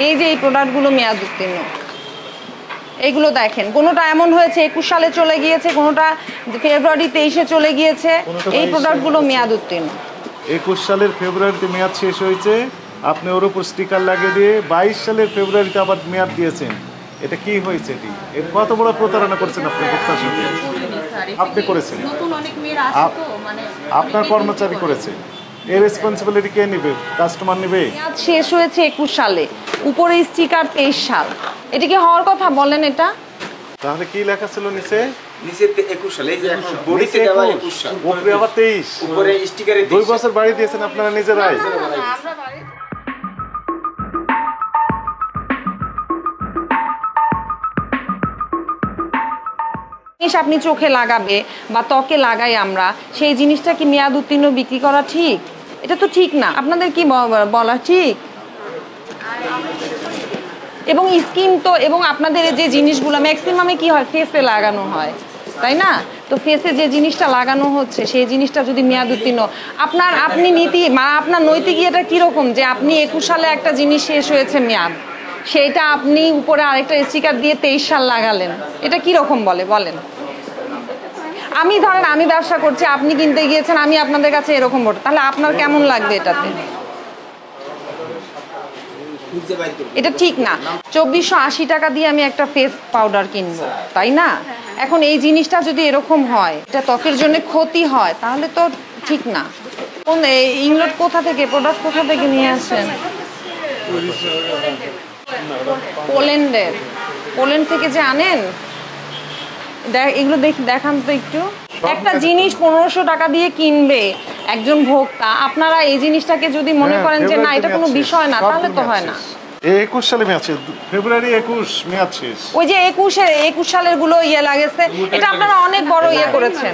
এই যে এই প্রোডাক্টগুলো মেয়াদ উত্তীর্ণ, এইগুলো দেখেন, কোনোটা এমন হয়েছে 21 সালে চলে গিয়েছে, কোনোটা ফেব্রুয়ারি 23-এ চলে গিয়েছে। এই প্রোডাক্টগুলো মেয়াদ উত্তীর্ণ। 21 সালের ফেব্রুয়ারিতে মেয়াদ শেষ হয়েছে, আপনি ওর উপর স্টিকার লাগিয়ে দিয়ে 22 সালের ফেব্রুয়ারিতে আবার মেয়াদ দিয়েছেন। এটা কি হয়েছে? এটি এর কত বড় প্রতারণা করছেন আপনি ভোক্তার সাথে? আপনি করেছেন, আপনার কর্মচারী করেছে। এর রেসপন্সিবিলিটি কে নেবে? কাস্টমার নেবে। মেয়াদ শেষ হয়েছে 21 সালে, উপরে স্টিকার 23 সাল। এটা কি হওয়ার কথা বলেন? এটা তাহলে কি লেখা ছিল নিচে? নিচে 21 সালে, এই যে এখন বডিতে দেওয়া 21 সাল, উপরে আবার 23, উপরে স্টিকারে 2 বছর বাড়ি দিয়েছেন আপনারা নিজেরাই। আপনি চোখে লাগাবে বা ত্বকে লাগাই আমরা, সেই জিনিসটা কি মেয়াদ উত্তীর্ণ বিক্রি করা ঠিক? এটা তো ঠিক না। আপনাদের কি বলা ঠিক? এবং স্কিন তো, এবং আপনাদের যে জিনিসগুলো ম্যাক্সিমামে কি হয়, ফেসে লাগানো হয়, তাই না? তো ফেসে যে জিনিসটা লাগানো হচ্ছে সেই জিনিসটা যদি মেয়াদ উত্তীর্ণ, আপনি নীতি আপনার নৈতিক ইয়েটা কিরকম যে আপনি 21 সালে একটা জিনিস শেষ হয়েছে মেয়াদ, সেইটা আপনি উপরে আরেকটা স্টিকার দিয়ে 23 সাল লাগালেন, এটা কিরকম বলেন? আমি ধরেন আমি ব্যবসা করছি, আপনি কিনতে গিয়েছেন, আমি আপনাদের কাছে এরকম বলবো, তাহলে আপনার কেমন লাগবে? এটাতে এটা ঠিক না। 2480 টাকা দিয়ে আমি একটা ফেস পাউডার কিনবো, তাই না? এখন এই জিনিসটা যদি এরকম হয়, এটা ত্বকের জন্য ক্ষতি হয়, তাহলে তো ঠিক না। কোন ইংল্যান্ড কোথা থেকে, প্রোডাক্ট কোথা থেকে নিয়ে আসেন? পোল্যান্ড থেকে যে আনেন, এগুলো দেখান তো একটু। একটা জিনিস 1500 টাকা দিয়ে কিনবে একজন ভোক্তা, আপনারা এই জিনিসটাকে যদি মনে করেন যে না এটা কোনো বিষয় না, তাহলে তো হয় না। 21 সালে মেয়াদ শেষ, ফেব্রুয়ারি 21 মেয়াদ শেষ। ওই যে 21 সালের গুলো লাগেছে, এটা আপনারা অনেক বড় করেছেন।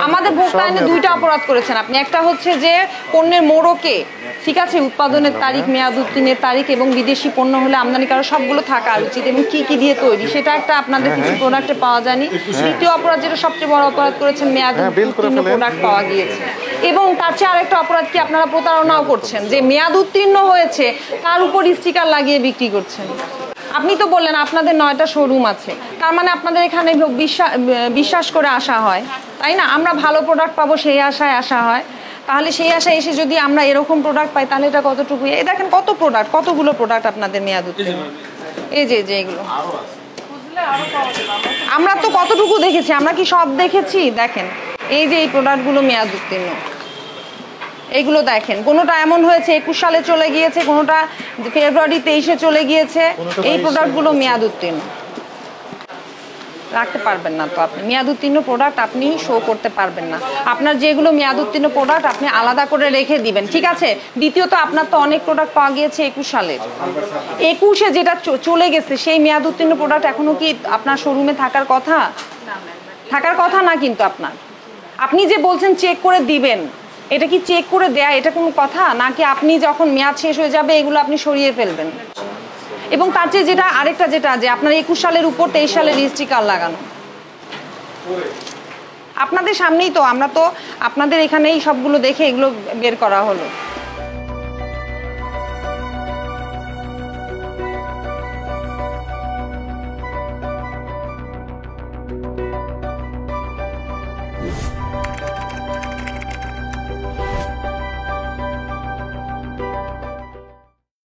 আমাদের ভোক্তা আইনে 2টা অপরাধ করেছেন আপনি। একটা হচ্ছে যে পণ্যের মোড়কে, ঠিক আছে, উৎপাদনের তারিখ, মেয়াদ উত্তীর্ণের তারিখ এবং বিদেশি পণ্য হলে আমদানিকারক সবগুলো থাকা উচিত এবং কি কি দিয়ে তৈরি, সেটা একটা আপনাদের কিছু প্রোডাক্টে পাওয়া যায়নি। দ্বিতীয় অপরাধ, যেটা সবচেয়ে বড় অপরাধ করেছেন, মেয়াদ উত্তীর্ণ প্রোডাক্ট পাওয়া গিয়েছে। এবং তার চেয়ে আরেকটা অপরাধ কি, আপনারা প্রতারণাও করছেন, যে মেয়াদ উত্তীর্ণ হয়েছে তার উপর স্টিকার লাগিয়ে বিক্রি করছেন। আপনি তো বললেন আপনাদের 9টা শোরুম আছে, তার মানে আপনাদের এখানে বিশ্বাস করে আসা হয়, তাই না? আমরা ভালো প্রোডাক্ট পাবো সেই আশায় আসা হয়। তাহলে সেই আশায় এসে যদি আমরা এরকম প্রোডাক্ট পাই, তাহলে এটা কতটুকু? এই দেখেন কতগুলো প্রোডাক্ট আপনাদের মেয়াদ উত্তীর্ণ। এই যে এগুলো আমরা তো কতটুকু দেখেছি, আমরা কি সব দেখেছি? দেখেন এই যে এই প্রোডাক্টগুলো মেয়াদ উত্তীর্ণ, এইগুলো দেখেন, কোনোটা এমন হয়েছে 21 সালে চলে গিয়েছে, কোনোটা ফেব্রুয়ারি 23-এ চলে গিয়েছে। এই প্রোডাক্টগুলো মেয়াদ উত্তীর্ণ। রাখতে পারবেন না তো আপনি, মেয়াদ উত্তীর্ণ প্রোডাক্ট আপনি শো করতে পারবেন না। আপনার যেগুলো মেয়াদ উত্তীর্ণ প্রোডাক্ট আপনি আলাদা করে রেখে দিবেন, ঠিক আছে? দ্বিতীয়ত, আপনার তো অনেক প্রোডাক্ট পাওয়া গিয়েছে 21 সালে, 21-এ যেটা চলে গেছে সেই মেয়াদ উত্তীর্ণ প্রোডাক্ট এখনো কি আপনার শোরুমে থাকার কথা? থাকার কথা না কিন্তু আপনার। আপনি যে বলছেন চেক করে দিবেন, এটা কি চেক করে দেয়া এটা কোনো কথা? নাকি আপনি যখন মেয়াদ শেষ হয়ে যাবে এগুলো আপনি সরিয়ে ফেলবেন? এবং তার চেয়ে যেটা আরেকটা, যেটা যে আপনার 21 সালের উপর 23 সালের স্টিকার লাগানো, আপনাদের সামনেই তো, আমরা তো আপনাদের এখানেই সবগুলো দেখে এগুলো বের করা হলো।